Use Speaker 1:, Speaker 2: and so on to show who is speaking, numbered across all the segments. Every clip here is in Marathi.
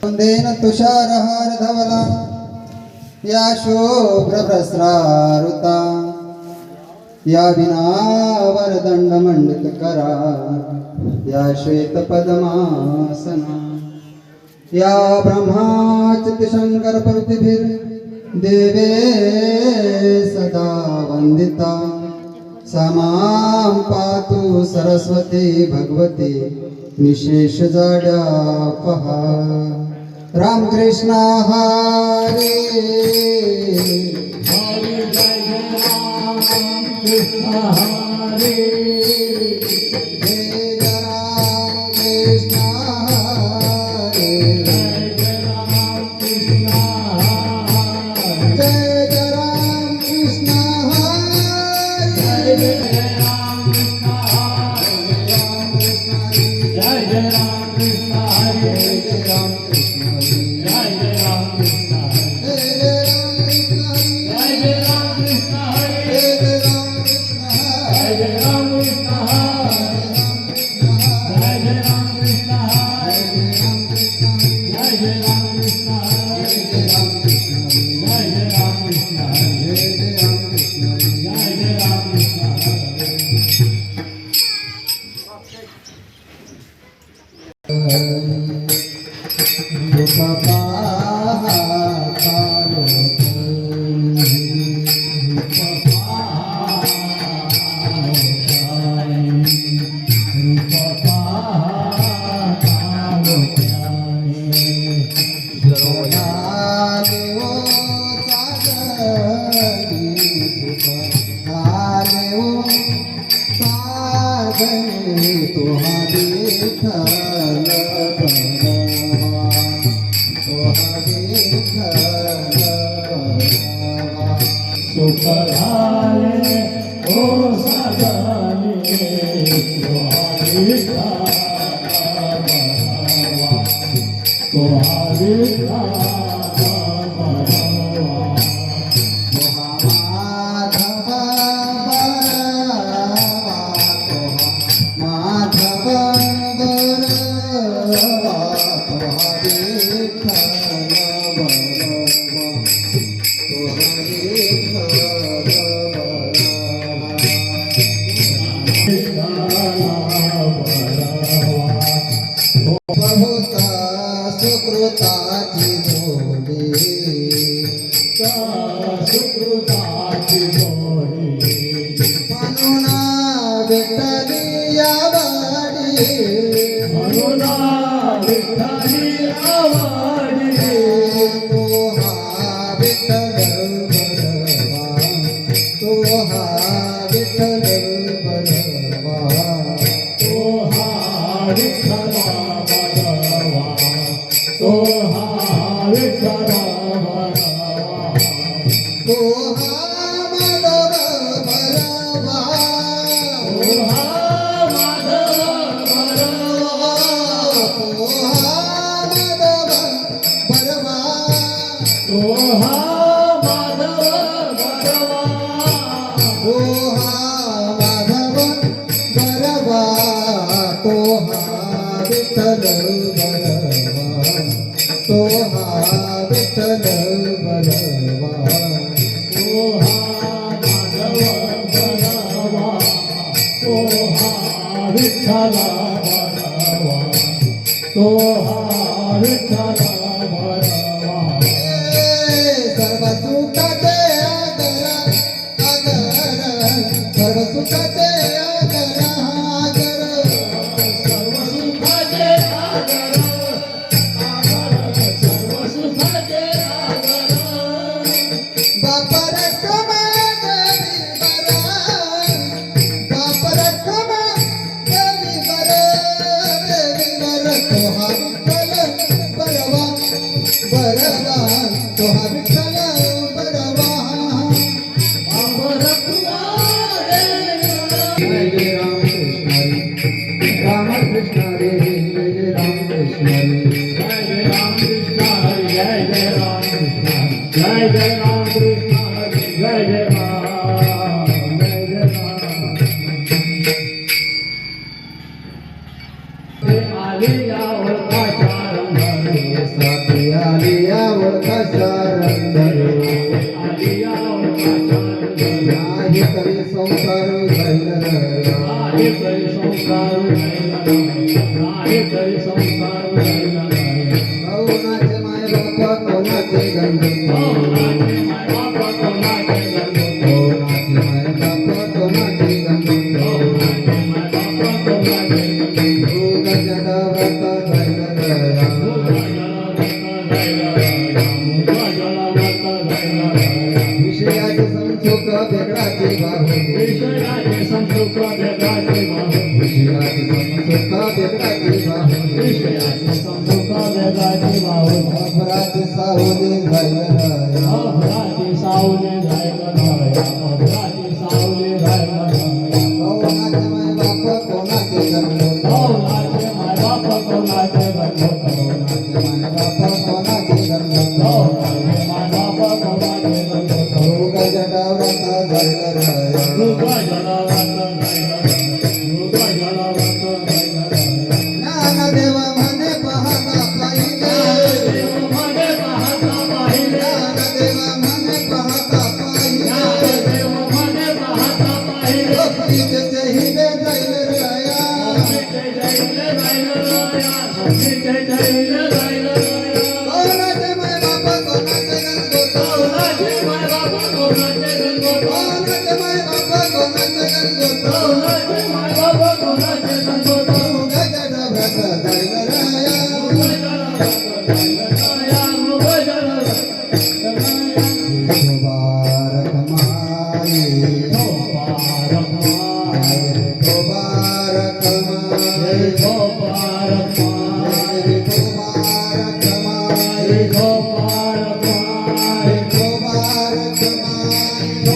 Speaker 1: सुगंधेन तुषारहार धवला या शुभ्रवस्त्रारुता या विनावरदंड मंडित करा या श्वेत पद्मासना या ब्रह्माच्युत शंकर पृथ्वीर देवे सदा वंदिता समां पातु सरस्वती भगवती निशेष जाड्या पहा रामकृष्ण हरे
Speaker 2: हरे जय रामकृष्ण हरे
Speaker 1: जय रामकृष्ण हरे
Speaker 2: जय रामकृष्ण
Speaker 1: जय
Speaker 2: जय रामकृष्ण हरे सुखदाये ओ सदानी तुम्हारी
Speaker 1: सुकृताची जोडी म्हणून विठ्ठली या वाडी तो हा विठ्ठल बरवा तो हा विठ्ठल बरवा तो हा माधव बरवा तो हा माधव बरवा तो हा माधव बरवा तो हा विठ्ठल बरवा तो हा विठ्ठल बरवा सर्व सुखाचे आगर सर्व सुखाचे आगर बापा रखमा देवी बरा बापा रखमा देवी बरा तो हा विठ्ठल बरवा बरवा तो हा विठ्ठल बरवा जय जय रामकृष्ण हरी जय जय रामकृष्ण हरी
Speaker 2: जय जय रामकृष्ण जय जय राम जय जय राम आले या ओळखाच्या रंगाने संसार राहिला नाही तरी संसार राहिला नाही
Speaker 1: कौनाचे माय बाप कौनाचे गणपती
Speaker 2: कौनाचे माय बाप कौनाचे गणपती
Speaker 1: कौनाचे माय बाप कौनाचे गणपती
Speaker 2: कौनाचे माय बाप कौनाचे गणपती
Speaker 1: भोग जडावत जायला दया विषयाचे संसुख वेगळाचे बाहुले
Speaker 2: विषयाचे संसुख वेगळाचे बाहुले
Speaker 1: विषयाचे संसुख वेगळाचे बाहुले
Speaker 2: विषयाचे संसुख वेगळाचे बाहुले
Speaker 1: अपराचे सावले जायला दया
Speaker 2: अपराधी सावले जायला नाही अपराधी सावले जायला नाही
Speaker 1: कौनाचे माय बाप कौनाचे गणपती
Speaker 2: कौनाचे माय बाप कौनाचे गणपती
Speaker 1: कौनाचे माय बाप कौनाचे गणपती
Speaker 2: कौनाचे माय बाप कौनाचे गणपती
Speaker 1: भोग जडावत जायला दया
Speaker 2: मृग जडावत जायला मृग जडावत जायला
Speaker 1: ज्ञानदेव म्हणे पाहता पाहिले
Speaker 2: देव मध्ये पाहता पाहिले
Speaker 1: ज्ञानदेव म्हणे पाहता पाहिले
Speaker 2: देव मध्ये पाहता पाहिले
Speaker 1: भक्तीचे हिरे जाईल राया
Speaker 2: जय जय राया जय जय राया
Speaker 1: कोणाचे माय बाप कोणाचे गणपती
Speaker 2: कौनाचे माय बाप कौनाचे गणपती
Speaker 1: कोणाचे माय बाप कोणाचे गणपती
Speaker 2: कौनाचे माय बाप कौनाचे गणपती
Speaker 1: भोग जडावत जायला राया मुबारक माये मुबारक माये मुबारक माये मुबारक माये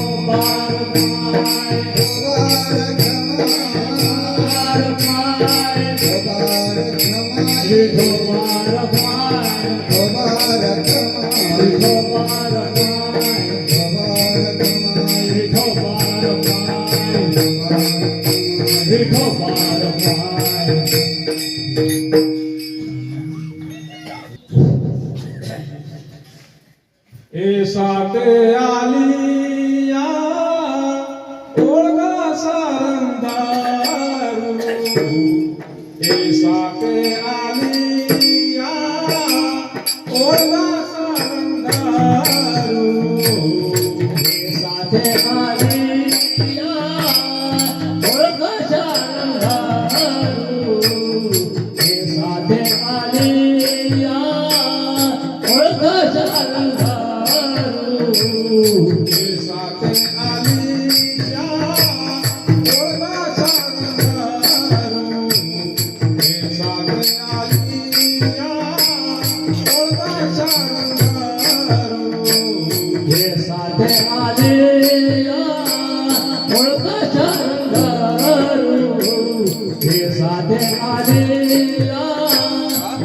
Speaker 1: मुबारक मुबारक
Speaker 3: साते आलिया ओळगा सारंदारू साते आलिया ओळगा सारंदारू
Speaker 2: साथे आलिया ओळख शारंगारू साथे आलिया ओळख शारंगारू
Speaker 3: साते आलिया ओळगा सारंदारू साते आलिया ओळगा सारंदारू
Speaker 2: हे साथे आलिया ओळख शारंगारू हे साथे आलिया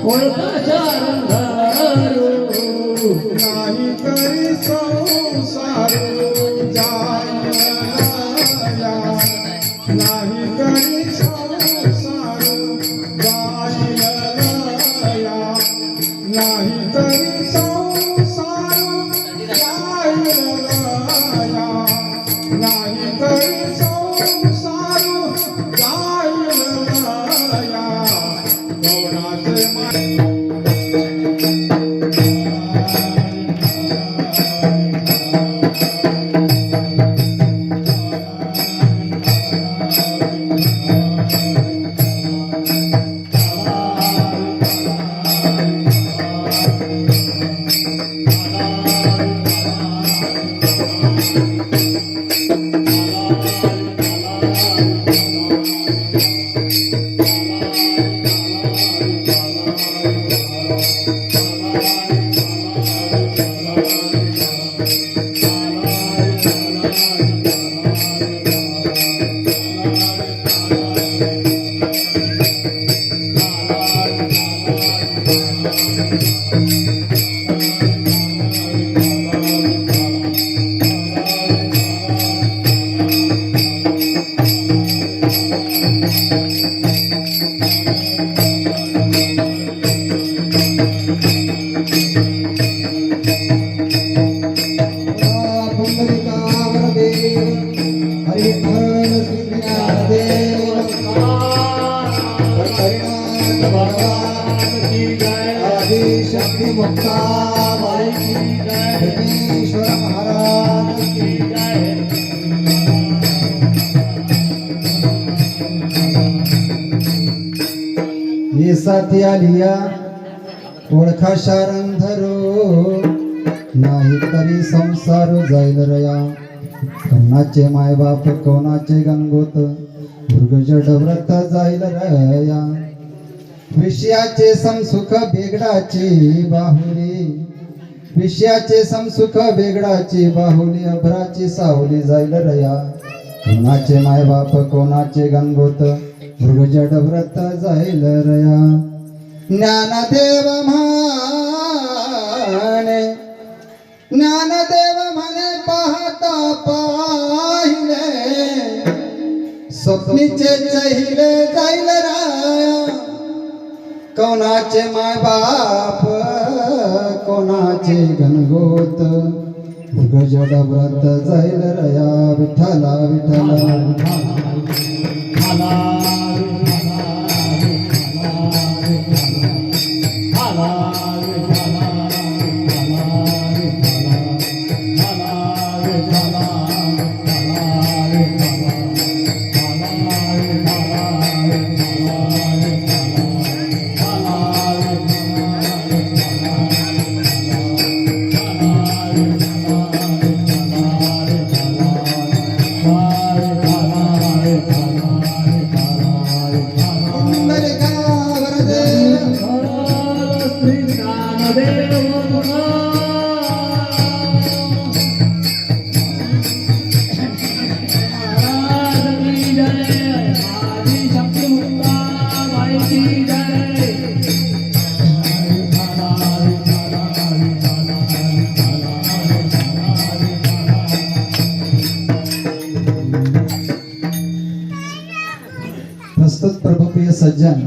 Speaker 2: ओळख शारंगारू
Speaker 3: नाही करी संसार जायला नाही करी संसार जायला नाही तरी संसार जायला नाही तरी संसार जायला गौराचे माय
Speaker 1: पुंडलिकावर देव हरिहर श्री देव श्री मुक्ताबाई विघ्नेश्वर महाराज की ये साथी आलिया ओळखा शारंधरो नाही तरी संसार जाईल रया कोणाचे मायबाप कोणाचे गणगोत मृगजड व्रत जाईल रया विषयाचे समसुख बेगडाची बाहुली विषयाचे समसुख बेगडाची बाहुली अभराची सावली जाईल रया कोणाचे मायबाप कोणाचे गणगोत मृगजड व्रत जाईल रया ज्ञानदेव म्हणे पाहता पाहिले स्वप्नीचे चहिले जाईल राया कोणाचे माय बाप कोणाचे गणगोत मृगजड व्रत जाईल रया विठ्ठला विठ्ठला प्रस्तुत प्रभुप्रिय सज्जन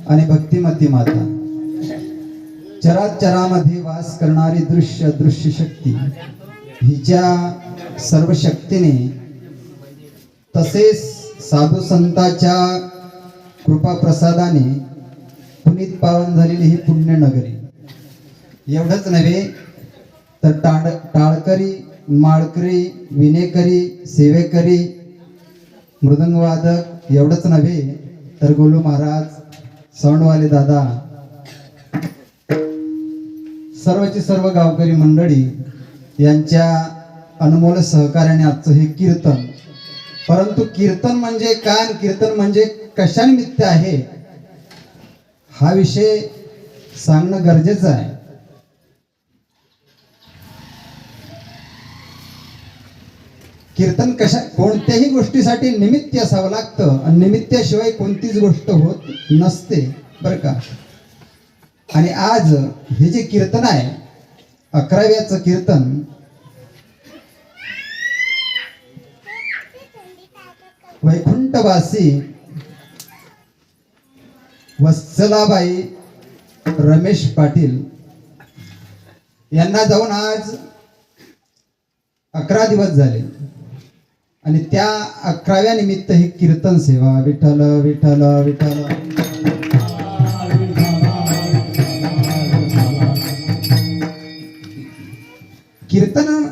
Speaker 1: आणि भक्तिमती माता चराचरामध्ये वास करणारी दृश्य शक्ती हिच्या सर्व शक्तीने तसेच साधू संतांच्या कृपा प्रसादाने पुनीत पावन झालेली ही पुण्य नगरी एवढंच नव्हे तर टाळकरी माळकरी विनेकरी सेवेकरी मृदंगवादक एवढंच नव्हे तर गोलू महाराज सवणवाले दादा सर्वची सर्व गावकरी मंडळी यांच्या अनमोल सहकार्याने आजचं हे कीर्तन परंतु कीर्तन म्हणजे काय कीर्तन म्हणजे कशानिमित्त आहे हा विषय सांगणं गरजेचं आहे कीर्तन कोणत्याही गोष्टीसाठी निमित्त असावं लागतं आणि निमित्ताशिवाय कोणतीच गोष्ट होत नसते बरं का आणि आज हे जे कीर्तन आहे 11व्याचं कीर्तन वैकुंठवासी वत्सलाबाई रमेश पाटील यांना जाऊन आज 11 दिवस झाले आणि त्या 11व्या निमित्त ही कीर्तन सेवा विठ्ठल विठ्ठल विठ्ठल कीर्तन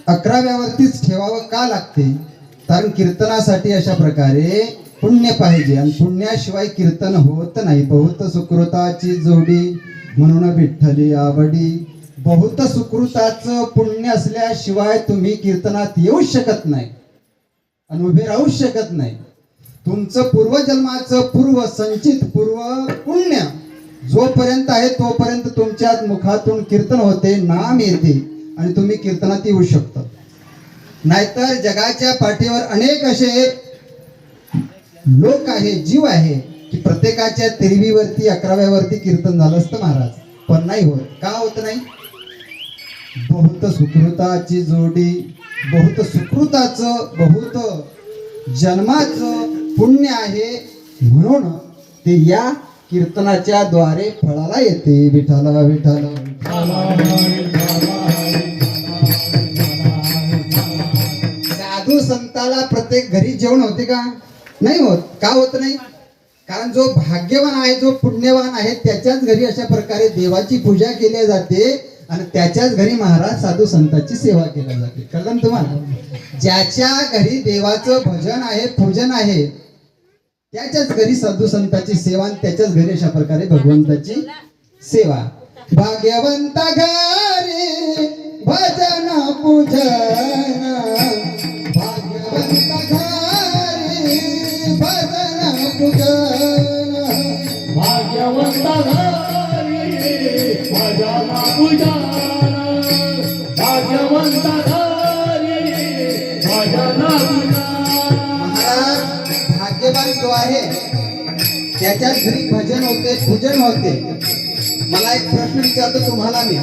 Speaker 1: 11व्यावरतीच ठेवावं का लागते कारण कीर्तनासाठी अशा प्रकारे पुण्य पाहिजे आणि पुण्याशिवाय कीर्तन होत नाही बहुत सुकृताची जोडी म्हणून विठ्ठली आवडी बहुत सुकृताचं पुण्य असल्याशिवाय तुम्ही कीर्तनात येऊ शकत नाही आणि उभे राहू शकत नाही तुमचं पूर्वजन्माचं पूर्व संचित पूर्व पुण्य जोपर्यंत आहे तोपर्यंत तुमच्या मुखातून कीर्तन होते नाम येते आणि तुम्ही कीर्तनात येऊ शकता नाहीतर जगाच्या पाठीवर अनेक असे लोक आहे जीव आहे की प्रत्येकाच्या तेरवीवरती 11व्यावरती कीर्तन झालं असतं महाराज पण नाही होत का होत नाही बहुत सुकृताची जोडी बहुत सुकृताचं बहुत जन्माचं पुण्य आहे म्हणून ते या कीर्तनाच्या द्वारे फळाला येते विठ्ठला विठ्ठल साधू संताला प्रत्येक घरी जेवण होते का नाही होत का होत नाही कारण जो भाग्यवान आहे, जो पुण्यवान आहे, त्याच्याच घरी अशा प्रकारे देवाची पूजा केली जाते आणि त्याच्याच घरी महाराज साधू संतांची सेवा केली जाते. कळलं ना तुम्हाला? ज्याच्या घरी देवाचं भजन आहे, पूजन आहे, त्याच्याच घरी साधू संतांची सेवा आणि त्याच्याच घरी अशा प्रकारे भगवंताची सेवा. भाग्यवंत घरी भजन पूजन, भाग्यवंत घरी भजन पूजन,
Speaker 2: भाग्यवंत घरी भजन पूजन, भाग्यवंत घरी भजन पूजन.
Speaker 1: महाराज भाग्यवान जो आहे त्याच्याच घरी भजन होते, पूजन होते. मला एक प्रश्न विचारतो तुम्हाला मी,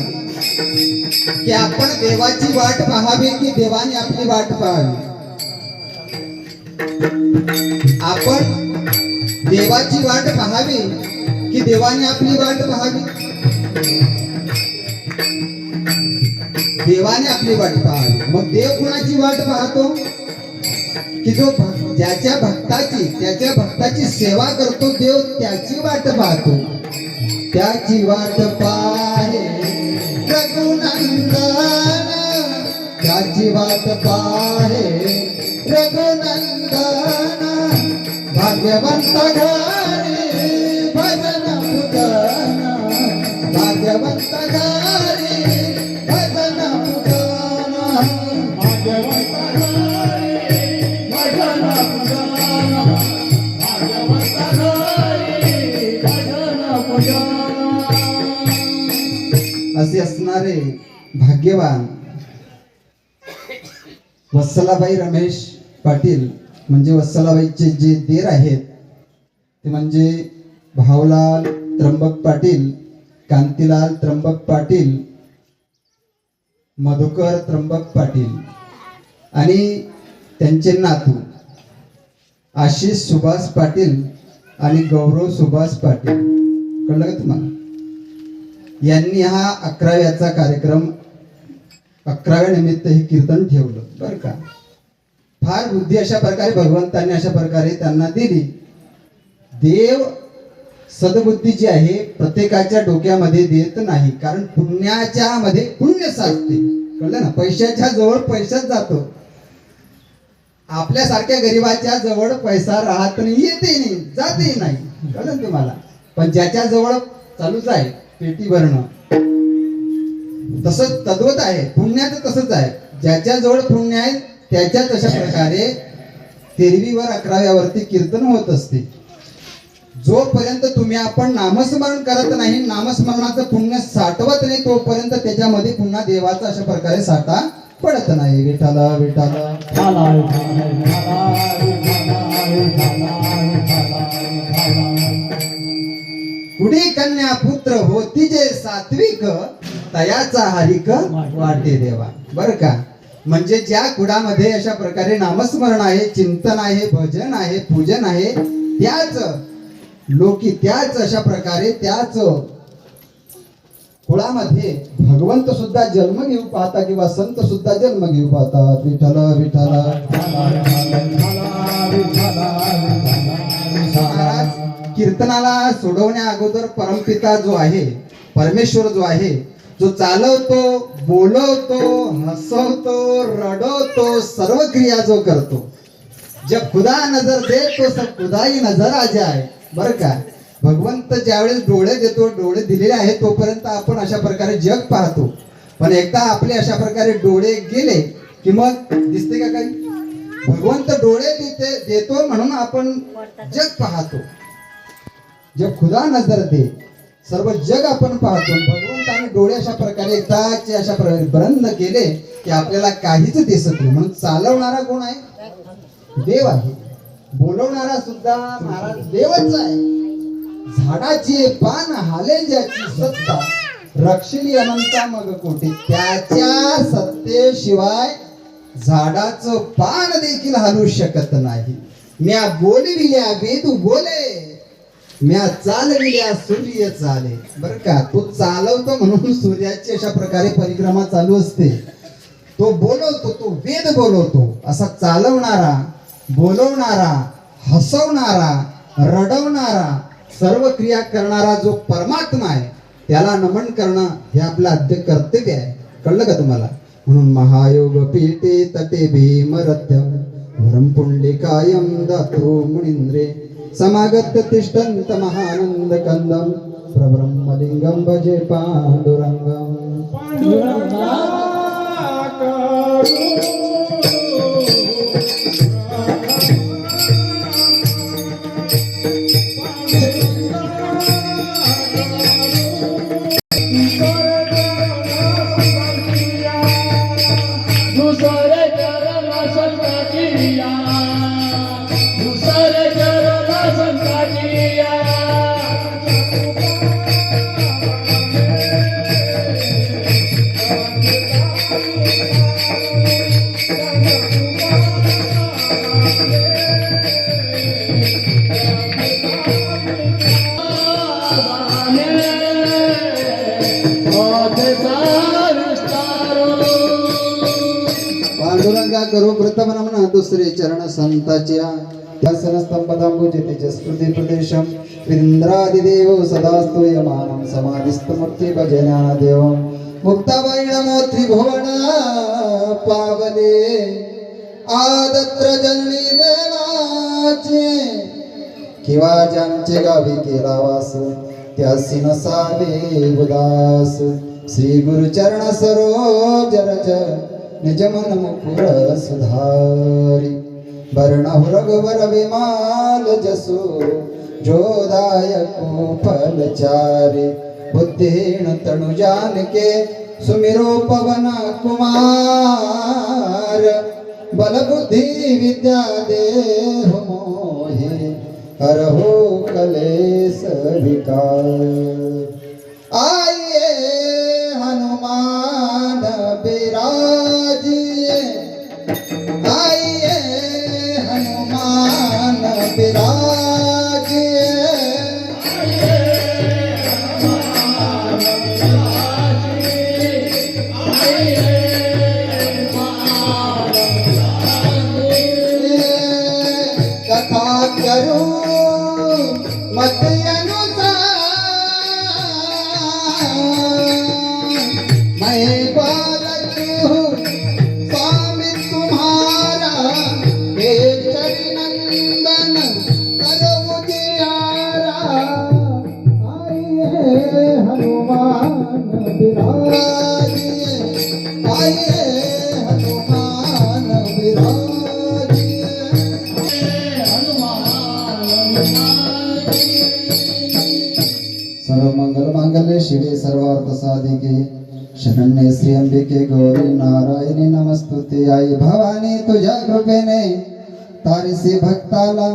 Speaker 1: की आपण देवाची वाट पाहावी की देवाने आपली वाट पाहावी? आपण देवाची वाट पाहावी की देवाने आपली वाट पाहावी? देवाने आपली वाट पाहावी. मग देव कुणाची वाट पाहतो? की जो ज्याच्या भक्ताची सेवा करतो देव त्याची वाट पाहतो. त्याची वाट पाहे रघुनंदन, त्याची वाट पाहे रघुनंदन. भाग्यवंत घरी भजन पूजन, भाग्यवंत घरी भजन पूजन,
Speaker 2: भाग्यवंत घरी भजन पूजन, भाग्यवंत घरी भजन पूजन.
Speaker 1: असे असणारे भाग्यवान वत्सलाबाई रमेश पाटील म्हणजे वत्सलाबाईचे जे देर आहेत ते म्हणजे भावलाल त्र्यंबक पाटील, कांतीलाल त्र्यंबक पाटील, मधुकर त्र्यंबक पाटील आणि त्यांचे नातू आशिष सुभाष पाटील आणि गौरव सुभाष पाटील. कळलं का तुम्हाला? यांनी हा 11व्याचा कार्यक्रम 11व्या निमित्त हे कीर्तन ठेवलं बरं का. फार बुद्धी अशा प्रकारे भगवंतांनी अशा प्रकारे त्यांना दिली. देव सद्बुद्धी जी आहे प्रत्येकाच्या डोक्यामध्ये देत नाही, कारण पुण्याच्या मध्ये पुण्य साधते. कळलं ना? पैशाच्या जवळ पैसाच जातो. आपल्यासारख्या गरीबाच्या जवळ पैसा राहत नाही, येते नाही, जाते नाही. कळलं ना तुम्हाला? पण ज्याच्या जवळ चालूच आहे पेटी भरणं, तसंच तद्वत आहे पुण्याचं. तसंच आहे, ज्याच्या जवळ पुण्य आहे त्याच्याच अशा प्रकारे 13वीवर 11व्यावरती कीर्तन होत असते. जोपर्यंत तुम्ही आपण नामस्मरण करत नाही, नामस्मरणाचं पुण्य साठवत नाही, तोपर्यंत त्याच्यामध्ये पुन्हा देवाचा अशा प्रकारे साठा पडत नाही. विठाला विठाला कुडी कन्या पुत्र होती जे सात्विक, तयाचा हरिक वाटे देवा. बरं का? म्हणजे ज्या कुडामध्ये अशा प्रकारे नामस्मरण आहे, चिंतन आहे, भजन आहे, पूजन आहे, त्याच लोकी त्याच अशा प्रकारे त्याच कुळामध्ये भगवंत सुद्धा जन्म घेऊ पाहता किंवा संत सुद्धा जन्म घेऊ पाहतात. विठ्ठल विठ्ठल. महाराज कीर्तनाला सोडवण्या अगोदर परमपिता जो आहे, परमेश्वर जो आहे, जो चालवतो, बोलवतो, हसवतो, रडवतो, सर्व क्रिया जो करतो, जब खुदा नजर दे तो सब खुदा ही नजर आ जाए. बरं का? भगवंत ज्यावेळेस डोळे देतो, डोळे दिलेले आहेत तोपर्यंत आपण अशा प्रकारे जग पाहतो. पण एकदा आपले अशा प्रकारे डोळे गेले की मग दिसते का काही? भगवंत डोळे देतो म्हणून आपण जग पाहतो. जब खुदा नजर दे सर्व जग आपण पाहतो. भगवंताने डोळे अशा प्रकारे एकदाचे अशा प्रकारे बंद केले की आपल्याला काहीच दिसत नाही. म्हणून चालवणारा कोण आहे? देव आहे. बोलवणारा सुद्धा महाराज देवच आहे. झाडाची पान हाले ज्याची सत्ता, रक्षिली अनंता मग कोटी. त्याच्या सत्तेशिवाय झाडाचं पान देखील हलू शकत नाही. म्या बोलविल्या वेदू बोले, म्या चालविल्या सूर्य चाले. बरं का? तो चालवतो म्हणून सूर्याची अशा प्रकारे परिक्रमा चालू असते. तो बोलवतो, तो वेद बोलवतो. असा चालवणारा, बोलवणारा, हसवणारा रडवणारा सर्व क्रिया करणारा जो परमात्मा आहे त्याला नमन करणं हे आपलं आद्य कर्तव्य आहे. कळलं का तुम्हाला? म्हणून महायोग पीठे तटे भीमरथ्यम वरम पुंडलिकायम दातो मुनींद्रे समागत्य तिष्ठन्त महानंद कंदम प्रब्रह्मलिंगम भजे पांडुरंगम.
Speaker 2: पांडुरंगा दुसरे चरण संकटिया दुसरे चरण संकटिया
Speaker 1: पांडुरंगा करो प्रथम नमन दुसरे चरण संताच्या स्तंभदांबुजिते स्मृती प्रदेशम इंद्रादिदेव सदास्तु यमानं समाधिस्तमूर्ती भजनादेवं मुक्ताबाई नमो त्रिभुवना पावले आदत्र जननी देवाचे किंवा ज्यांचे गावी केला वास त्यासी नसावे उदास. श्री गुरुचरण सरोज रज निज मन मुकुर सुधारी वर्णहु रघुवर विमाल जसु जोदायको फलचारी बुद्धिहीन तनु जानके सुमिरो पवन कुमार बल बुद्धि विद्या देह मोहि हरहु कलेश विकार. आइए हनुमान बिराजिए आइए हनुमान बिराजिए कथा करूं मत मैं बालक हूँ स्वामी तुम्हारा हे चरणंदन करो मुझियारा. आइए हनुमान बिराजिए आइए हनुमान बिराजिए. सर्व मंगल मांगल्ये शिवे सर्वार्थ साधिके शरण्ये श्री अंबिके गौरी नारायणी नमस्तुते. आई भवानी तुझ्या कृपेने तारिसी भक्ताला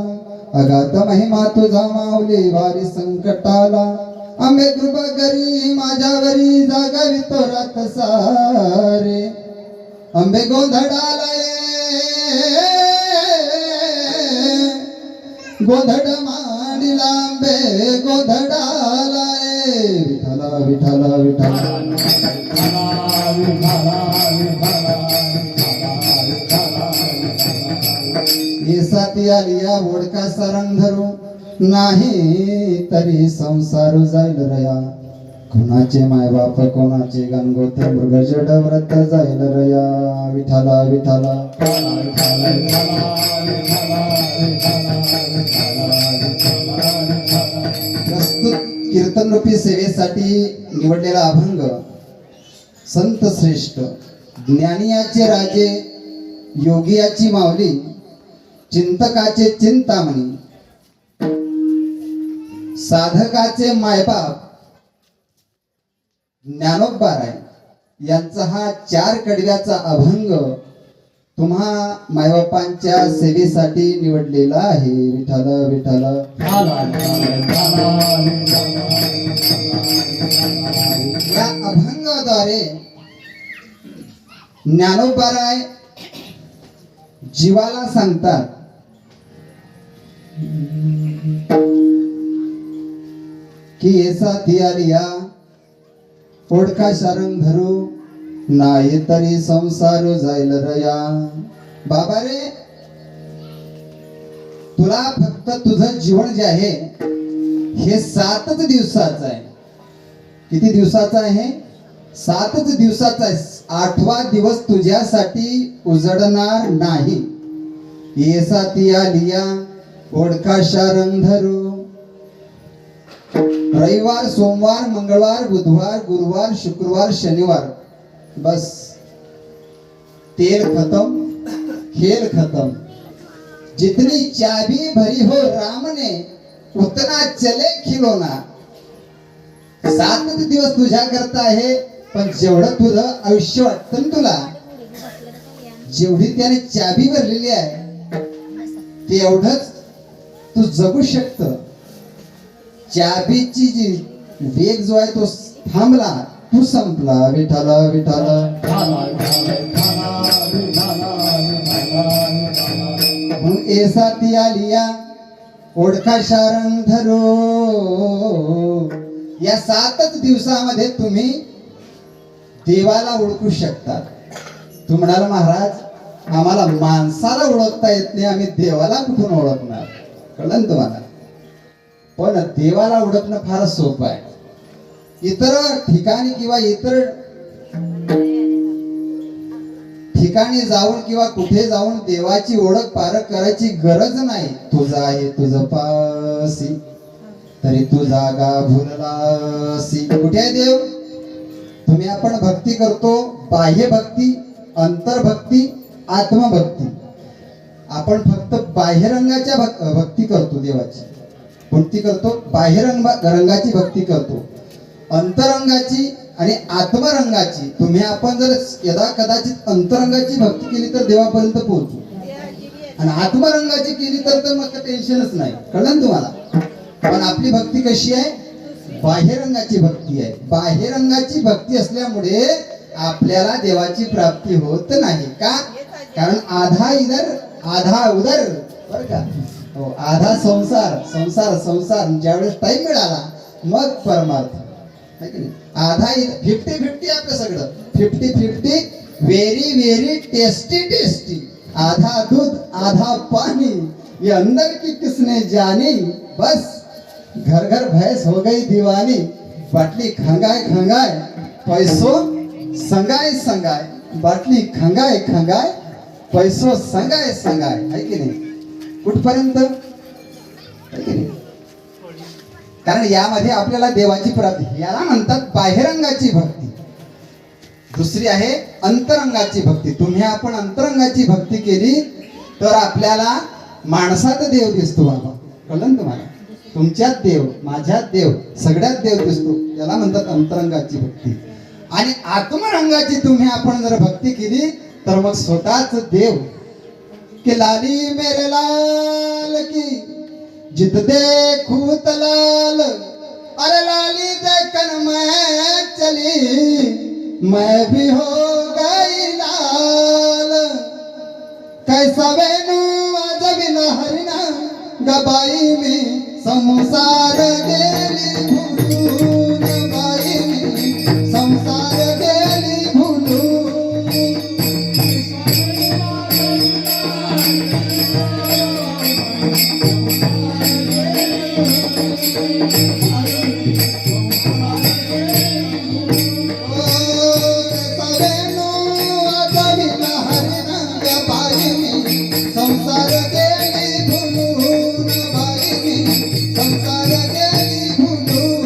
Speaker 1: अगाध महिमा तुझा माऊली वारी संकटाला. आंबे कृपा करी माझ्यावरी जागावी तो रात सारे आंबे गोंधळाला गोधड मांडीला आंबे गोधडाला विठला विठला विठला. येसाती आलिया ओढका सरंग धरू नाही तरी संसार जाईल रया. कोणाचे मायबाप कोणाचे गणगोते मृग जड व्रत जाईल रया. विठला विठला प्रस्तुत कीर्तन रूपी सेवेसाठी निवडलेला अभंग संत श्रेष्ठ ज्ञानियाचे राजे योगियाची माऊली चिंतकाचे चिंतामणी साधकाचे मायबाप ज्ञानोबाराय यांचा हा 4 कडव्याचा अभंग तुम्हा मायबापांच्या सेवेसाठी निवडलेला आहे. विठ्ठल विठ्ठल. या अभंगाद्वारे ज्ञानोबाराय जीवाला सांगतात की ऐसा थियारिया ओढका शारंग धरू नाही तरी संसार जाईल रया. बाबा रे तुला फक्त तुझं जीवन जे आहे हे 7च दिवसाचं आहे. किती दिवसाचं आहे? 7च दिवसाचा आहे. 8वा दिवस तुझ्यासाठी उजडणार नाही. येसा ती आलिया ओढका शारंग धरू. रविवार, सोमवार, मंगळवार, बुधवार, गुरुवार, शुक्रवार, शनिवार, बस तेल खत्म, खेल खत्म. जितनी चाबी भरी हो राम ने उतना चले खिलौना. 7च दिवस तुझ्या करता आहे, पण जेवढं तुझं आयुष्य वाटतं ना तुला, जेवढी त्याने चाबी भरलेली आहे तेवढंच तू जगू शकत. चाबीची जी वेग जो आहे तो थांबला, तू संपला. विठाला विठाला म्हणून ऐसा ती आलिया ओढका शारंग धरो. या 7च दिवसामध्ये तुम्ही देवाला ओळखू शकता. तू म्हणाला महाराज आम्हाला माणसाला ओळखता येत नाही, आम्ही देवाला कुठून ओळखणार? कळलं ना तुम्हाला? पण देवाला ओळखणं फार सोपं आहे. इतर ठिकाणी किंवा इतर ठिकाणी जाऊन किंवा कुठे जाऊन देवाची ओळख पारख करायची गरज नाही. तुझा आहे तुझ पासी तरी तू जागा भुललासी. कुठे आहे देव? तुम्ही आपण भक्ती करतो, बाह्य भक्ती, अंतर्भक्ती, आत्मभक्ती. आपण फक्त बाह्य रंगाच्या भक्ती करतो, देवाची भक्ती करतो, बाह्य रंगाची भक्ती करतो. अंतरंगाची आणि आत्मरंगाची तुम्ही आपण जर यदा कदाचित अंतरंगाची भक्ती केली तर देवापर्यंत पोहोचू, आणि आत्मरंगाची केली तर मग टेन्शनच नाही. कळलं ना तुम्हाला? पण आपली भक्ती कशी आहे? बाह्य रंगाची भक्ती आहे. बाह्य रंगाची भक्ती असल्यामुळे आपल्याला देवाची प्राप्ती होत नाही. का? कारण आधा इधर आधा उधर, बर का? हो, आधा संसार संसार संसार. ज्यावेळेस टाइम मिळाला मग परमार्थ. आधा 50-50 आपलं सगळं 50-50. Very very tasty tasty. आधा दूध आधा पानी, ये अंदर की किसने जानी. बस घर घर भैंस हो गई दीवानी. बाटली खंगाय खंगाय, पैसो संगाय संगाय. बाटली खंगाय खंगाय, पैसो संगाय संगाय. है की नाही? कुठपर्यंत? है की नाही? कारण यामध्ये आपल्याला देवाची प्राप्ती. याला म्हणतात बाह्यरंगाची भक्ती. दुसरी आहे अंतरंगाची भक्ती. तुम्ही आपण अंतरंगाची भक्ती केली तर आपल्याला माणसात देव दिसतो. बाबा कळलं ना तुम्हाला? तुमच्यात देव, माझ्यात देव, सगळ्यात देव दिसतो. याला म्हणतात अंतरंगाची भक्ती. आणि आत्मरंगाची तुम्ही आपण जर भक्ती केली तर मग स्वतःच देव. की लाली मेरे लाल की जित देखूं तलाल, अरे लाली देखन मैं चली, मैं भी हो गई लाल. कैसा वेणू वाजविला हरिणा, गबाई में संसार गेली भुलून. बाई में संसार गेली भुलून. संसार गेली भुलून. बाई मी संसार गेली भुलून.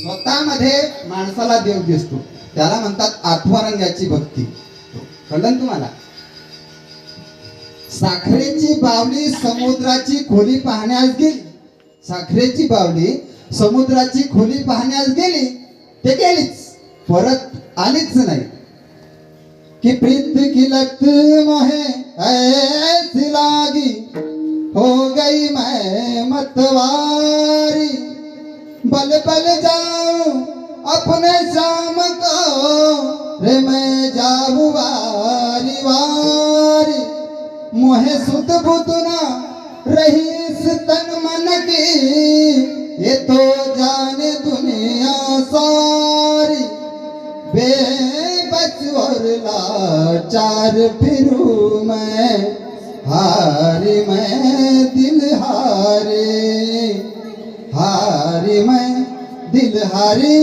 Speaker 1: स्वतःमध्ये माणसाला देव दिसतो. त्याला म्हणतात आत्मरंगाची भक्ती. कळलं तुम्हाला? साखरेची बावली समुद्राची खोली पाहण्यास गेली. साखरेची बावली समुद्राची खोली पाहण्यास गेली, ते गेलीच, परत आलीच नाही. कि प्रीत की लत मोहे ऐसी लागी, हो गई मैं मतवारी. बल बल जाऊं अपने शाम को, रे मैं जाऊं वारी वारी. मोहे सुध बुध ना रहीस तन मन की, ये तो जाने दुनिया सारी बेबस और लाचार फिरूं मैं हारी मैं दिल हारी मैं दिल हारी.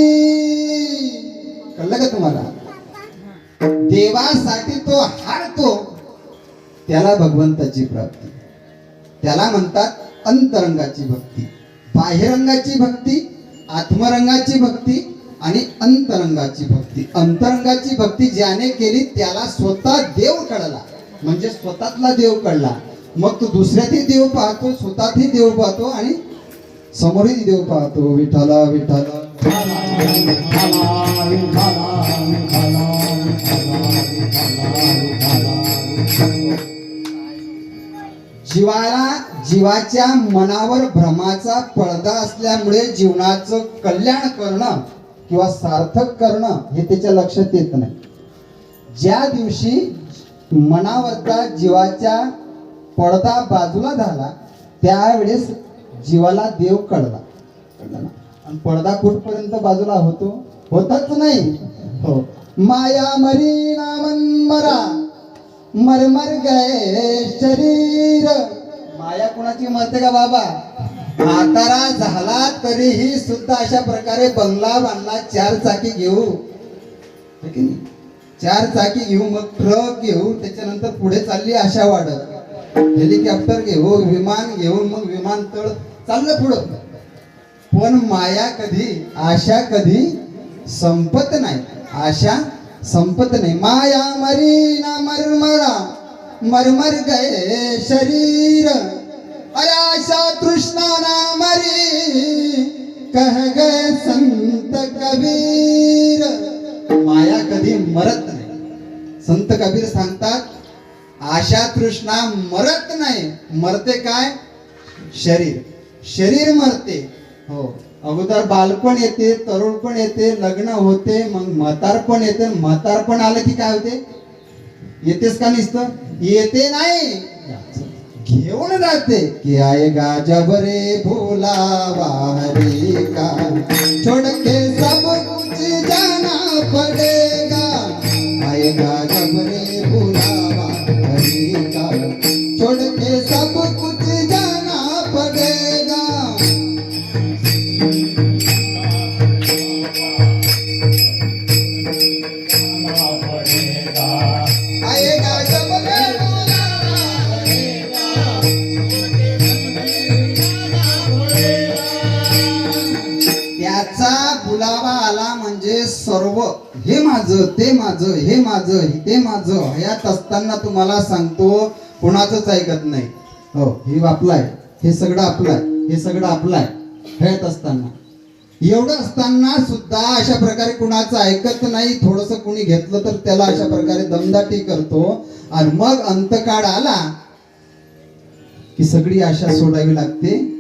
Speaker 1: कळलं का तुम्हाला? देवासाठी तो हारतो त्याला भगवंताची प्राप्ती, त्याला म्हणतात अंतरंगाची भक्ती. बाह्यरंगाची भक्ती, आत्मरंगाची भक्ती आणि अंतरंगाची भक्ती. अंतरंगाची भक्ती ज्याने केली त्याला स्वतः देव कळला, म्हणजे स्वतःतला देव कळला. मग तो दुसऱ्यातही देव पाहतो, स्वतःतही देव पाहतो आणि समोरही देव पाहतो. विठ्ठला विठ्ठला जीवाच्या मनावर भ्रमाचा पडदा असल्यामुळे जीवनाचं कल्याण करणं किंवा सार्थक करणं हे त्याच्या लक्षात येत नाही. ज्या दिवशी मनावरचा जीवाच्या पडदा बाजूला झाला त्यावेळेस जीवाला देव कळला ना. आणि पडदा कुठपर्यंत बाजूला होतच नाही. हो, माया मरी नामन मरा मर गए शरीर. माया कुणाची मरते का बाबा? म्हातारा झाला तरीही सुद्धा अशा प्रकारे बंगला बांधला, 4 चाकी घेऊ, है की नाही? 4 चाकी घेऊ, मग ट्रक घेऊ, त्याच्यानंतर पुढे चालली आशा वाढत, हेलिकॉप्टर घेऊ, विमान घेऊन मग विमानतळ चाललं पुढं. पण माया कधी, आशा कधी संपत नाही. आशा संपत नाही. माया मरी ना मर गए शरीर. अरे आशा तृष्णा ना मरी कह गए संत कबीर. माया कधी मरत नाही. संत कबीर सांगतात आशा तृष्णा मरत नाही. मरते काय? शरीर मरते. हो, अगोदर बालपण येते, तरुणपण येते, लग्न होते, मग म्हातारपण येते. म्हातारपण आलं की काय होते? येतेच का नुसतं? येते नाही, घेऊन जाते. की आएगा जब रे भुलावा हरी का, छोड़ के सब कुछ जाना पड़ेगा. आएगा जब रे भुलावा हरी का, छोड़ के सब कुछ जाना पड़ेगा. आएगा जब रे त्याचा बुलावा आला म्हणजे सर्व हे माझं, ते माझं, हे माझं, ते माझं हयात असताना तुम्हाला सांगतो कोणाचंच ऐकत नाही. हो, हे आपलाय, हे सगळं आपलाय, हे सगळं आपलाय हयात असताना. एवढं असताना सुद्धा अशा प्रकारे कुणाचं ऐकत नाही. थोडस कुणी घेतलं तर त्याला अशा प्रकारे दमदाटी करतो. आणि मग अंतकाळ आला की सगळी आशा सोडावी लागते.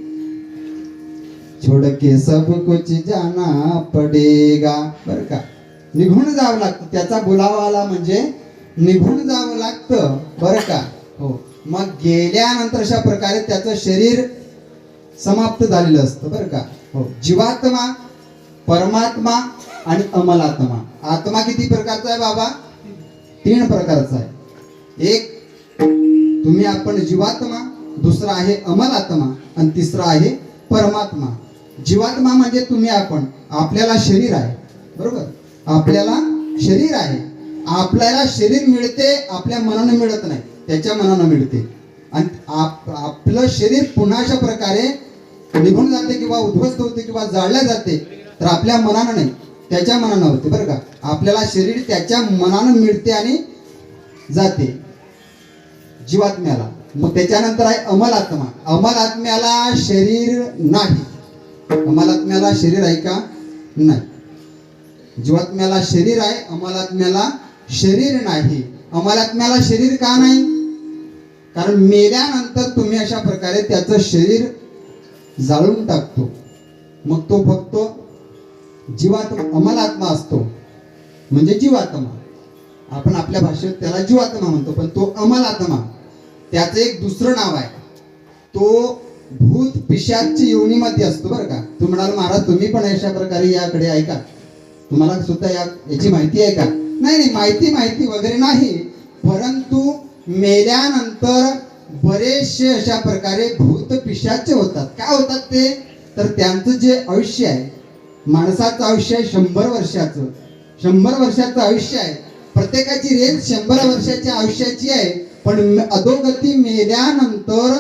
Speaker 1: छोड़ के सब कुछ जाना पडेगा. बर का, निघून जावं लागतं. त्याचा बुलावा आला म्हणजे निघून जावं लागतं. बर का. हो, मग गेल्यानंतर अशा प्रकारे त्याचं शरीर समाप्त झालेलं असतं. बर का. हो, जीवात्मा, परमात्मा आणि अमलात्मा. आत्मा किती प्रकारचा आहे बाबा? 3 प्रकारचा आहे. एक तुम्ही आपण जीवात्मा, दुसरा आहे अमलात्मा आणि तिसरा आहे परमात्मा. जीवात्मा म्हणजे तुम्ही आपण. आपल्याला शरीर आहे, बरोबर? आपल्याला शरीर आहे. आपल्याला शरीर मिळते आपल्या मनानं मिळत नाही, त्याच्या मनानं मिळते. आणि आपलं शरीर पुन्हा अशा प्रकारे निघून जाते किंवा उद्ध्वस्त होते किंवा जाळल्या जाते तर आपल्या मनानं नाही, त्याच्या मनानं होते. बरं का. आपल्याला शरीर त्याच्या मनानं मिळते आणि जाते जीवात्म्याला. मग त्याच्यानंतर आहे अमलात्मा. अमलात्म्याला शरीर नाही. अमलात्म्याला शरीर आहे का? नाही. जीवात्म्याला शरीर आहे, अमलात्म्याला शरीर नाही. अमलात्म्याला शरीर का नाही? कारण मेल्यानंतर तुम्ही अशा प्रकारे त्याचं शरीर जाळून टाकतो. मग तो फक्त जीवात्मा, अमलात्मा असतो म्हणजे जीवात्मा. आपण आपल्या भाषेत त्याला जीवात्मा म्हणतो, पण तो अमलात्मा. त्याचं एक दुसरं नाव आहे, तो भूत पिशाची योनीमध्ये असतो बरं का. तू म्हणाल महाराज तुम्ही पण अशा प्रकारे याकडे आहे का, तुम्हाला सुद्धा याची माहिती आहे का. नाही माहिती वगैरे नाही, परंतु मेल्यानंतर बरेचसे अशा प्रकारे भूत पिशाचे होतात. काय होतात ते, तर त्यांचं जे आयुष्य आहे, माणसाचं आयुष्य आहे 100 वर्षाचं, 100 वर्षाचं आयुष्य आहे. प्रत्येकाची रेंज 100 वर्षाच्या आयुष्याची आहे. पण अधोगती मेल्यानंतर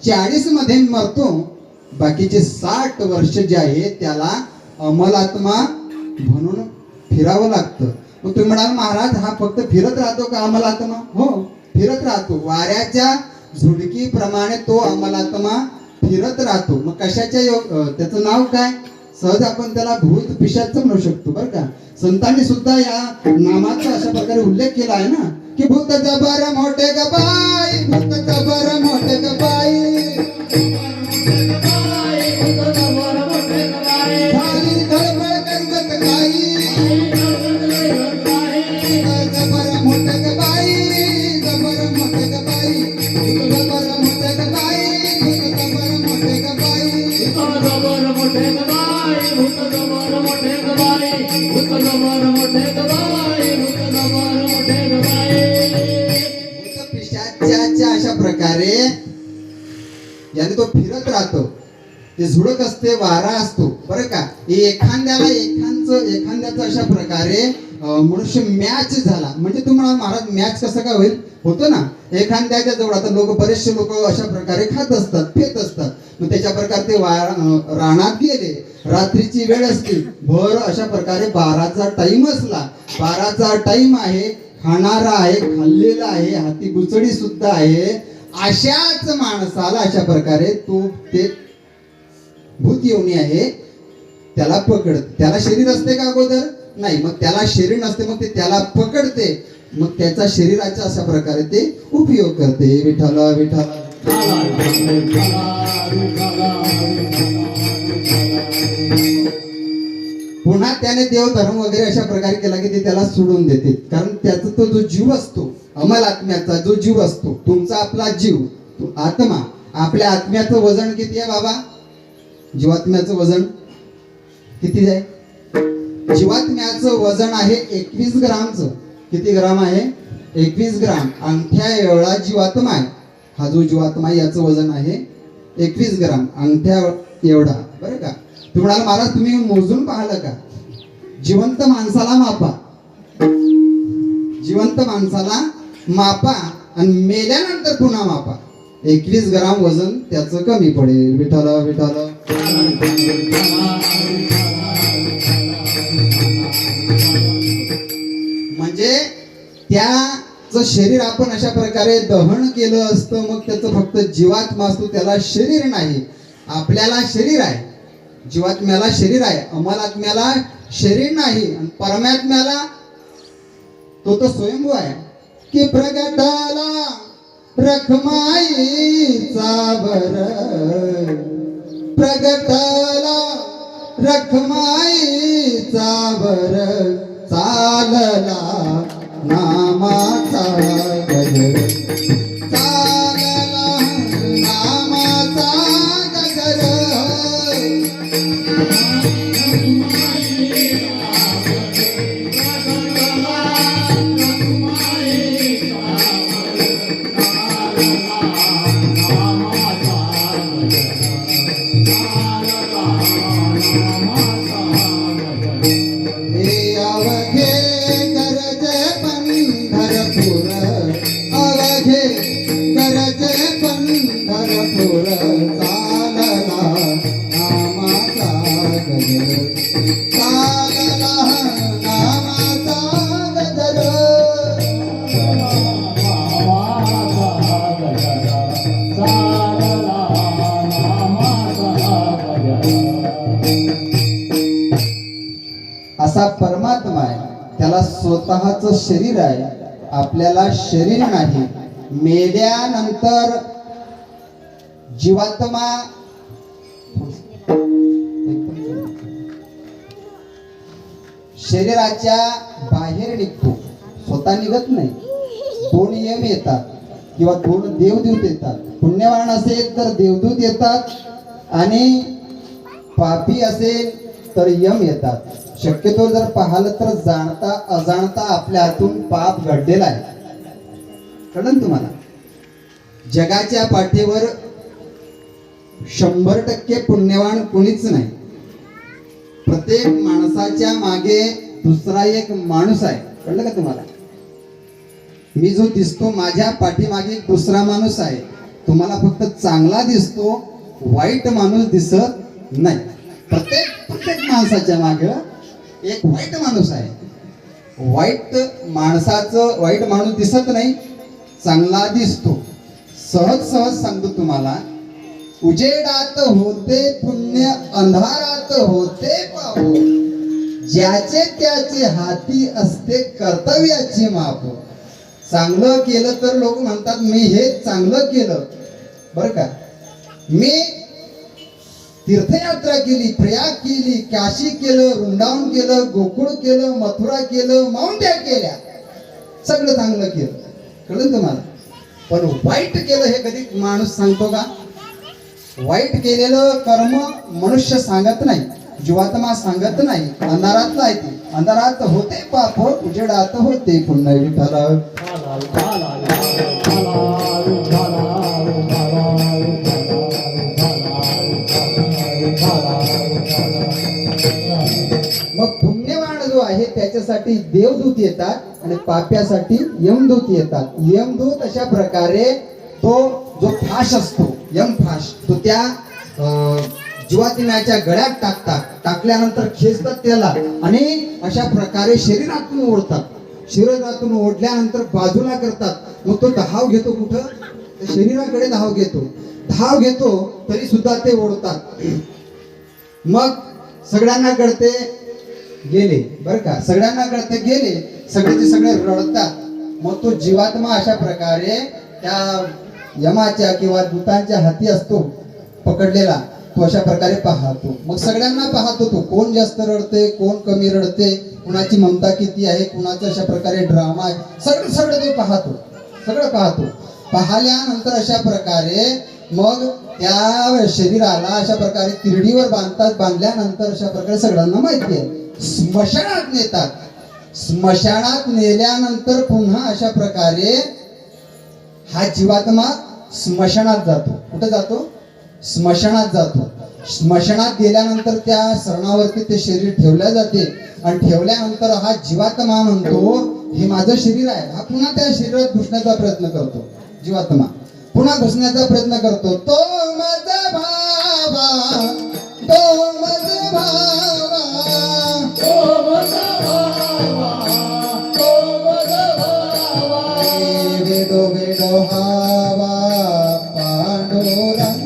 Speaker 1: 40 मध्ये मरतो. बाकीचे 60 वर्ष जे आहे त्याला अमलात्मा म्हणून फिरावं लागतं. मग तुम्ही म्हणाल महाराज हा फक्त फिरत राहतो का अमलात्मा. हो फिरत राहतो, वाऱ्याच्या झुडकीप्रमाणे तो अमलात्मा फिरत राहतो. मग कशाच्या त्याचं नाव काय, सहज आपण त्याला भूत पिशाच म्हणू शकतो बरं का. संतांनी सुद्धा या नामाचा अशा प्रकारे उल्लेख केला आहे ना, की भूत जबर मोठे ग बाई, भूत जबर मोठे ग बाई, झाली धडपड करवत गाई, जबर मोठे ग बाई, जबर मोठे ग बाई, जबर मोठे ग बाई, जबर मोठे ग बाई, पिशाच्याच्या अशा प्रकारे याने तो फिरत राहतो. ते झुडक असते, वारा असतो बरं का. एखाद्याचं अशा प्रकारे मनुष्य मॅच झाला म्हणजे तुम्हाला महाराज मॅच कसं काय होईल, होतो ना एखाद्याच्या जवळ. आता बरेचसे लोक अशा प्रकारे खात असतात, पेत असतात. मग त्याच्या प्रकारे ते रानात गेले, रात्रीची वेळ असते, भर अशा प्रकारे 12चा टाइम असला, 12चा टाइम आहे, खाणारा आहे, खाल्लेला आहे, हाती गुचडी सुद्धा आहे. अशाच माणसाला अशा प्रकारे तो ते भूत योनी आहे त्याला पकडते. त्याला शरीर असते का अगोदर, नाही, मग त्याला शरीर नसते, मग ते त्याला पकडते, मग त्याचा शरीराच्या अशा प्रकारे ते उपयोग करते. विठ्ठल विठ्ठल. पुन्हा त्याने देवधर्म वगैरे अशा प्रकारे केला की ते त्याला सोडून देते. कारण त्याचा तो जो जीव असतो, अमल आत्म्याचा जो जीव असतो, तुमचा आपला जीव, आत्मा, आपल्या आत्म्याचं वजन किती आहे बाबा, जीवात्म्याचं वजन किती आहे, जीवात्म्याचं वजन आहे 21 ग्रामचं. किती ग्राम आहे, 21 ग्राम. अंगठ्या एवढा जीवात्मा आहे. हा जो जीवात्मा आहे याचं वजन आहे 21 ग्राम, अंगठ्या एवढा बरं का. तुम्ही म्हणाल महाराज तुम्ही मोजून पाहिलं का, जिवंत माणसाला मापा, जिवंत माणसाला मापा आणि मेल्यानंतर पुन्हा मापा, 21 ग्राम वजन त्याचं कमी पडेल. विठ्ठल विठ्ठल. म्हणजे त्याचं शरीर आपण अशा प्रकारे दहन केलं असतं, मग त्याचं फक्त जीवात्मा असतो, त्याला शरीर नाही. आपल्याला शरीर आहे, जीवात्म्याला शरीर आहे, अमलात्म्याला शरीर नाही. आणि परमात्म्याला तो स्वयंभू आहे. की प्रगटाला रखमाईचा बर, प्रगटाला रखमाईचा बर, चालला नामाचा गजर, चालला नामाचा गजर. असा परमात्मा आहे, त्याला स्वतःच शरीर आहे, आपल्याला शरीर नाही. मेल्यानंतर जीवात्मा शरीराच्या बाहेर निघतो, स्वतः निघत नाही. 2 नियम येतात. किंवा 2 देवदूत येतात. पुण्यवान असेल तर देवदूत येतात आणि पापी असेल तर यम येतात. शक्यतो जर पाहिलं तर जाणता अजाणता आपल्या हातून पाप घडलेला आहे. कळलं ना तुम्हाला? जगाच्या पाठीवर 100% पुण्यवान कोणीच नाही. प्रत्येक माणसाच्या मागे दुसरा एक माणूस आहे. कळलं का तुम्हाला? मी जो दिसतो माझ्या पाठीमागे एक दुसरा माणूस आहे. तुम्हाला फक्त चांगला दिसतो, वाईट माणूस दिसत नाही. प्रत्येक माणसाच्या मागे एक वाईट माणूस आहे. वाईट माणूस दिसत नाही, चांगला दिसतो. सहज सांगतो तुम्हाला, उजेडात होते पुण्य, अंधारात होते पाप. ज्याचे त्याचे हाती असते कर्तव्याची माप. चांगलं केलं तर लोक म्हणतात मी हे चांगलं केलं बरं का. मी तीर्थयात्रा केली, प्रयाग केली, काशी केलं, वृंदावन केलं, गोकुळ केलं, मथुरा केलं, माउंट्या केल्या, सगळं चांगलं केलं. कळलं तुम्हाला? पण वाईट केलं हे कधी माणूस सांगतो का? वाईट केलेलं कर्म मनुष्य सांगत नाही, जीवात्मा सांगत नाही. अंधारातला आहे ते. अंधारात होते पाप, उजेडात होते पुण्य. विठ्ठला मग पुण्यवान जो आहे त्याच्यासाठी देवदूत येतात आणि पाप्यासाठी यमदूत येतात. यमदूत अशा प्रकारे तो जो फाश असतो, यम फाश, तो त्या जीवात्म्याच्या गळ्यात टाकतात. टाकल्यानंतर खेचतात त्याला आणि अशा प्रकारे शरीरातून ओढतात. शरीरातून ओढल्यानंतर बाजूला करतात. मग तो धाव घेतो कुठं? शरीराकडे धाव घेतो तरी सुद्धा ते ओढतात. मग सगळ्यांना कळते गेले बरं का. सगळ्यांना कळते गेले, सगळेचे सगळे रडतात. मग तो जीवात्मा अशा प्रकारे त्या यमाच्या किंवा दूतांच्या हाती असतो पकडलेला. तो अशा प्रकारे पाहतो. मग सगळ्यांना पाहतो तो, कोण जास्त रडते, कोण कमी रडते, कुणाची ममता किती आहे, कुणाचा अशा प्रकारे ड्रामा आहे, सगळं तो पाहतो. सगळं पाहतो. पाहिल्यानंतर अशा प्रकारे मग त्या शरीराला अशा प्रकारे तिरडीवर बांधतात. बांधल्यानंतर अशा प्रकारे सगळ्यांना माहिती आहे स्मशानात नेतात. स्मशानात नेल्यानंतर पुन्हा अशा प्रकारे हा जीवात्मा स्मशानात जातो. कुठे जातो? स्मशानात जातो. स्मशानात गेल्यानंतर त्या सरणावरती ते शरीर ठेवल्या जाते आणि ठेवल्यानंतर हा जीवात्मा म्हणतो हे माझं शरीर आहे. हा पुन्हा त्या शरीरात घुसण्याचा प्रयत्न करतो. जीवात्मा पुन्हा घुसण्याचा प्रयत्न करतो. तो माझा भावा, तो माझा भावा,
Speaker 2: तो माझा भावा, तो माझा भावा.
Speaker 1: वेडो वेडो हावा पांडुरंग.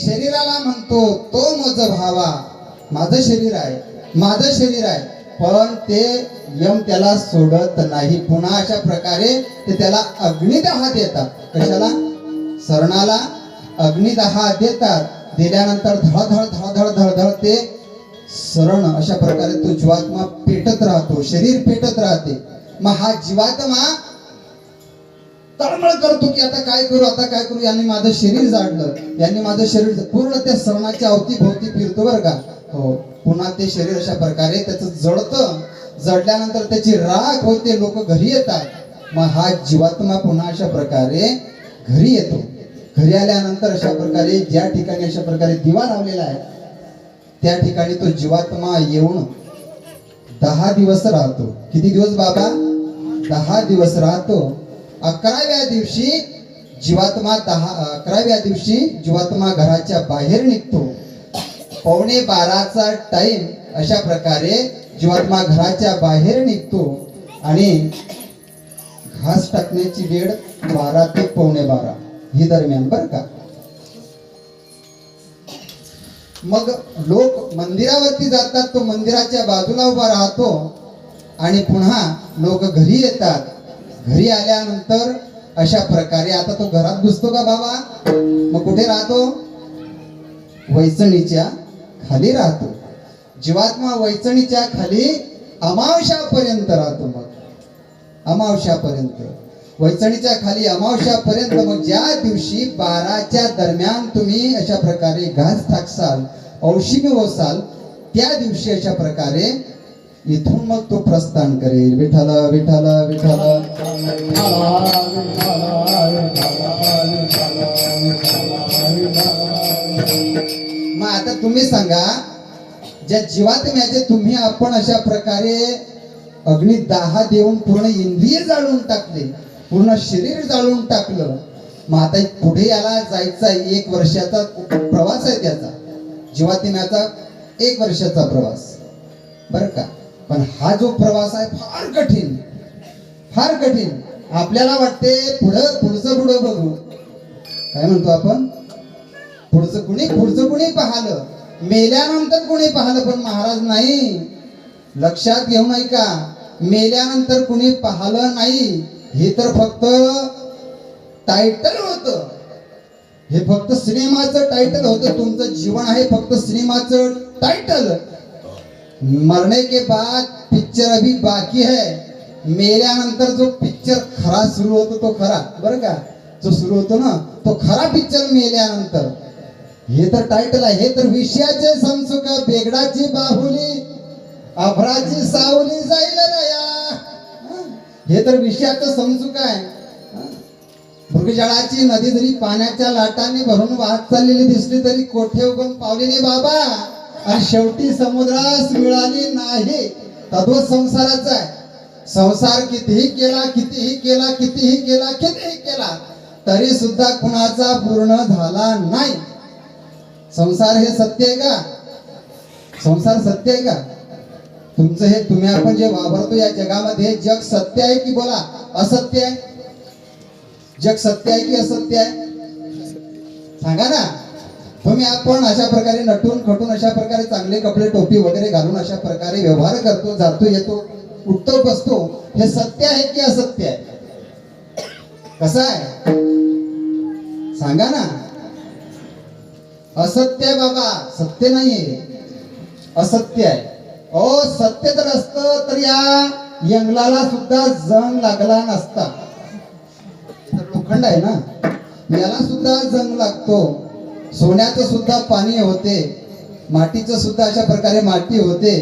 Speaker 1: शरीराला म्हणतो तो माझा भावा, माझं शरीर आहे, माझं शरीर आहे. पण ते यम त्याला सोडत नाही. पुन्हा अशा प्रकारे ते त्याला अग्निदहा देतात. कशाला? सरणाला अग्निदहा देतात. दिल्यानंतर धडधड धडधड धडधड ते सरण अशा प्रकारे तो जीवात्मा पेटत राहतो, शरीर पेटत राहते. मग हा जीवात्मा तळमळ करतो की आता काय करू, यांनी माझं शरीर जाडलं, यांनी माझं शरीर पूर्ण त्या सरणाच्या अवतीभोवती फिरतो बरं का. हो, पुन्हा ते शरीर अशा प्रकारे त्याचं जळतं. जळल्यानंतर त्याची राख होते, लोक घरी येतात. मग हा जीवात्मा पुन्हा अशा प्रकारे घरी येतो. घरी आल्यानंतर अशा प्रकारे ज्या ठिकाणी अशा प्रकारे दिवा लावलेला आहे त्या ठिकाणी तो जीवात्मा येऊन 10 दिवस राहतो. किती दिवस बाबा? 10 दिवस राहतो. 11व्या दिवशी जीवात्मा घराच्या बाहेर निघतो. 11:15चा टाइम अशा प्रकारे जीवात्मा घराच्या बाहेर निघतो आणि घास टाकण्याची वेळ 12 ते 11:15 ही दरम्यान बरं का. मग लोक मंदिरावरती जातात, तो मंदिराच्या बाजूला उभा राहतो आणि पुन्हा लोक घरी येतात. घरी आल्यानंतर अशा प्रकारे आता तो घरात घुसतो का बाबा? मग कुठे राहतो? वैचणीच्या खाली राहतो. जीवात्मा वैचणीच्या खाली अमावस्यापर्यंत राहतो. मग अमावस्यापर्यंत, वैचणीच्या खाली अमावस्यापर्यंत. मग ज्या दिवशी 12च्या दरम्यान तुम्ही अशा प्रकारे घास टाकसाल, औषधी होसाल, त्या दिवशी अशा प्रकारे इथून मग तो प्रस्थान करेल. विठ्ठल विठ्ठल विठ्ठल. मग आता तुम्ही सांगा, ज्या जीवात्म्याचे तुम्ही आपण अशा प्रकारे अग्नी दाह देऊन पूर्ण इंद्रिय जाळून टाकले, पूर्ण शरीर जाळून टाकलं. मग आता पुढे याला जायचा 1 वर्षाचा प्रवास आहे त्याचा, जीवात्म्याचा 1 वर्षाचा प्रवास, बर का. पण हा जो प्रवास आहे फार कठीण, फार कठीण. आपल्याला वाटते पुढचं बघू, काय म्हणतो आपण, पुढचं कुणी पाहलं, मेल्यानंतर कुणी पाहलं. पण महाराज नाही, लक्षात घेऊ नये का, मेल्यानंतर कुणी पाहलं नाही. हे तर फक्त टायटल होतं, हे फक्त सिनेमाचं टायटल होतं. तुमचं जीवन आहे फक्त सिनेमाचं टायटल. मरने के बाद पिक्चर अभी बाकी है. मेल्यानंतर जो पिक्चर खरा सुरू होतो तो खरा, बरं का, जो सुरू होतो ना तो खरा पिक्चर मेल्यानंतर. हे तर टायटल आहे. हे तर विषयाचे समसुख, बेगडाची बाहुली, अभराची सावली जाईल रया. हे तर विषयाचं समसुख आहे. मृगजळाची नदी जरी पाण्याच्या लाटांनी भरून वाहत चाललेली दिसली तरी कोठे उगम पावली नाही बाबा. आणि शेवटी समुद्रास मिळाली नाही. तत्व संसाराचा आहे. संसार कितीही केला तरी सुद्धा कुणाचा पूर्ण झाला नाही. संसार हे सत्य आहे का? संसार सत्य आहे का? तुमचं हे तुम्ही आपण जे वापरतो या जगामध्ये, जग सत्य आहे की बोला असत्य आहे? जग सत्य आहे की असत्य आहे? सांगा ना. तुम्ही आपण अशा प्रकारे नटून खटून अशा प्रकारे चांगले कपडे टोपी वगैरे घालून अशा प्रकारे व्यवहार करतो, जातो येतो, उठतो बसतो, हे सत्य आहे की असत्य आहे? कसं आहे सांगा ना. असत्य आहे बाबा, सत्य नाहीये, असत्य आहे. सत्य जर असतं तर या यंगलाला सुद्धा जंग लागला नसता. लोखंड आहे ना, याला सुद्धा जंग लागतो. सोन्याचं सुद्धा पाणी होते, मातीचं सुद्धा अशा प्रकारे माती होते,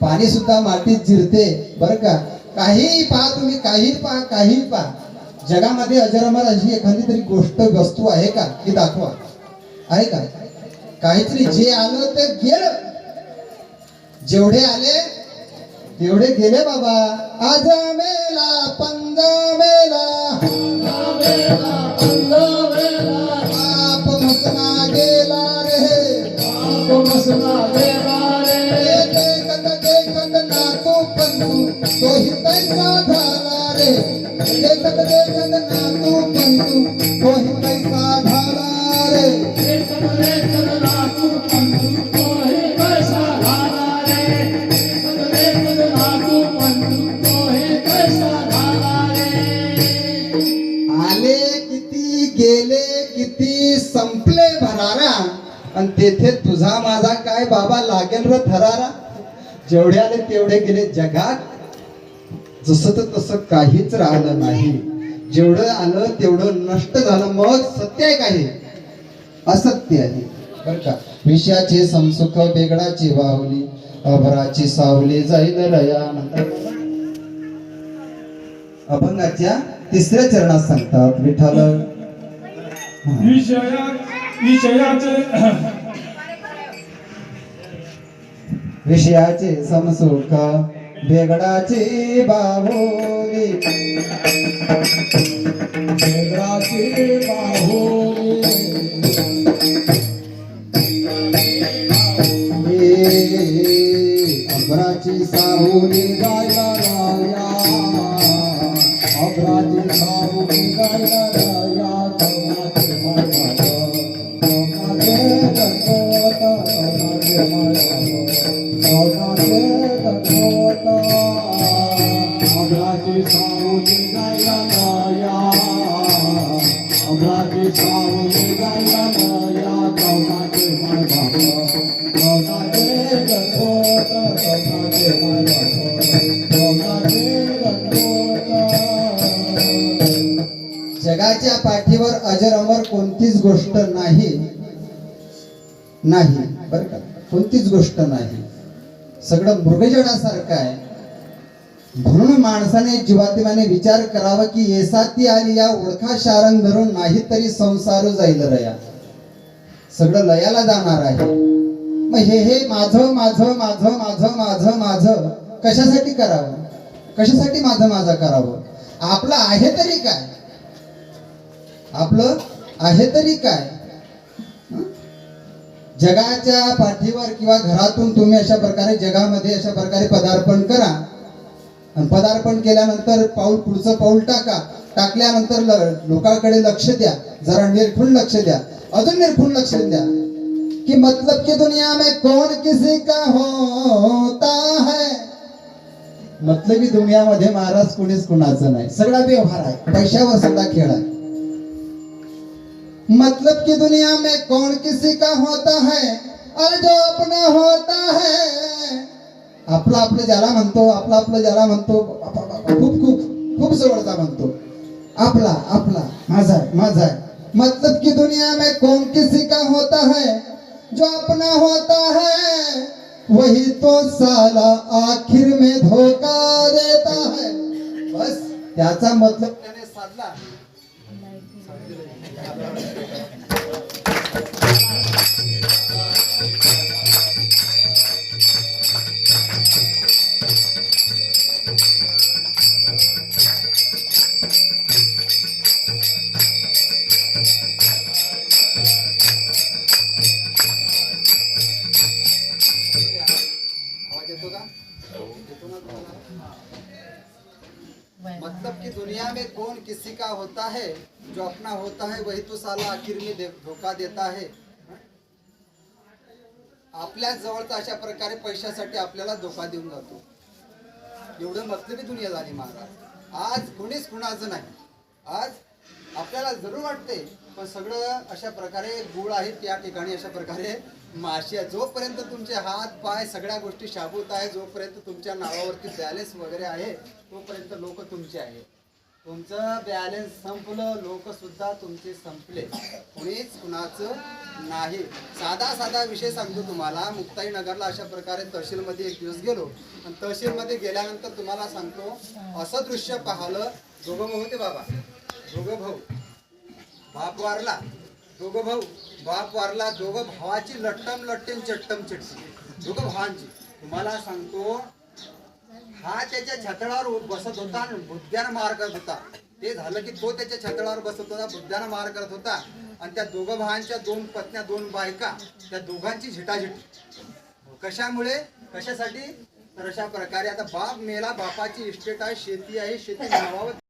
Speaker 1: पाणी सुद्धा मातीत जिरते, बरं का. काही पहा तुम्ही, काही पहा. जगामध्ये अजरामर अशी एखादी तरी गोष्ट वस्तू आहे का की दाखवा, आहे का? काहीच नाही. जे आलं ते गेलं, जेवढे आले तेवढे गेले बाबा. आज मेला पंज मेला, बाप मसना गेला रे, देखत नातू पंतू तोही पैसा झाला रे. देखत नातू पंतू तोही पैसा झाला रे. आले किती गेले किती संपले भरारा, आणि तेथे तुझा माझा काय बाबा लागेल र थरारा. जेवढे आले तेवढे गेले. जगात जसं तसं काहीच राहिलं नाही. जेवढं आलं तेवढं नष्ट झालं. मग सत्य आहे काही असत्य आहे, बरं का. विषयाचे समसुख, बेगडाची बाहुली, अभराची सावली जाईल रया. अभंगाच्या 3ऱ्या चरणात सांगतात विठ्ठल. विषयाचे समसुख, बेगडाची बाहुली,
Speaker 2: बेगडाची बाहुली,
Speaker 1: अभराची सावली
Speaker 2: गायला राया, अभराची सावली गायला राया.
Speaker 1: जगाच्या पाठीवर अजर अमर कोणतीच गोष्ट नाही, नाही बरं का, कोणतीच गोष्ट नाही. सगळं मृगजडासारखं आहे. म्हणून माणसाने जीवात्म्याने विचार करावा की येसाती आली या ओळखा शारंग धरून, नाही तरी संसार जाईल रया. सगळं लयाला जाणार आहे. मग हे माझं माझं माझं माझं माझं माझं कशासाठी करावं, कशासाठी माझं माझं करावं. आपलं आहे तरी काय, आपलं आहे तरी काय. जगाच्या पाठीवर किंवा घरातून तुम्ही अशा प्रकारे जगामध्ये अशा प्रकारे पदार्पण करा. आणि पदार्पण केल्यानंतर पुढचं पाऊल टाका. टाकल्यानंतर लोकांकडे लक्ष द्या, जरा निरखून लक्ष द्या, अजून निरखून लक्ष द्या कि मतलब की दुनिया में कौन किसी का होता है. मतलबी दुनियामध्ये महाराज कुणीच कुणाचं नाही, सगळा व्यवहार आहे, पैशावर सगळा खेळ आहे. मतलब की दुनिया में कौन किसी का होता है, और जो अपना होता है. आपलं आपलं ज्याला म्हणतो, आपलं आपलं ज्याला म्हणतो, खूप खूप खूप जवळचा म्हणतो, आपला आपला माझा माझा. मतलब की दुनिया में कौन किसी का होता है, जो अपना होता है वही तो साला आखिर में धोखा देता है. बस त्याचा मतलब त्याने साधला. आवाज येतो का? येतो ना तुम्हाला? मतलब कि दुनिया में कौन किसी का होता है, जो अपना होता है वही तो साला आखिर में धोखा देता है. आपल्या जवळचा अशा प्रकारे पैशासाठी आपल्याला धोका देऊन जातो. एवढं मतलबी दुनिया झाली महाराज. आज कोणीच कुणाचं नाही. आज आपल्याला जरूर वाटते, पण सगळं अशा प्रकारे गुळ आहेत त्या ठिकाणी, अशा प्रकारे माशी आहे. जोपर्यंत तुमचे हात पाय सगळ्या गोष्टी शाबूत आहे, जोपर्यंत तुमच्या नावावरती बॅलन्स वगैरे आहे, तोपर्यंत लोक तुमचे आहे. तुमचं बॅलन्स संपलं, लोक सुद्धा तुमचे संपले, कुणीच कुणाचं नाही. साधा साधा विषय सांगतो तुम्हाला. मुक्ताई नगरला अशा प्रकारे तहसीलमध्ये एक दिवस गेलो, आणि तहसीलमध्ये गेल्यानंतर तुम्हाला सांगतो असं दृश्य पाहिलं. दोघं भाऊ होते बाबा, दोघं भाऊ, बाप वारला, दोघं भाऊ, बाप वारला, दोघं भावाची लट्टम लट्टीम चट्टम चिट्टी, दोघं भावांची. तुम्हाला सांगतो हा त्याच्या छतळावर बसत होता आणि बुद्ध्यानं मार करत होता. ते झालं की तो त्याच्या छतळावर बसत होता, बुद्ध्यानं मार करत होता. आणि त्या दोघं भावांच्या दोन पत्न्या, दोन बायका, त्या दोघांची झिटाझिटी. कशामुळे, कशासाठी, तर अशा प्रकारे आता बाप मेला, बापाची इस्टेट आहे, शेती आहे, शेती नावावर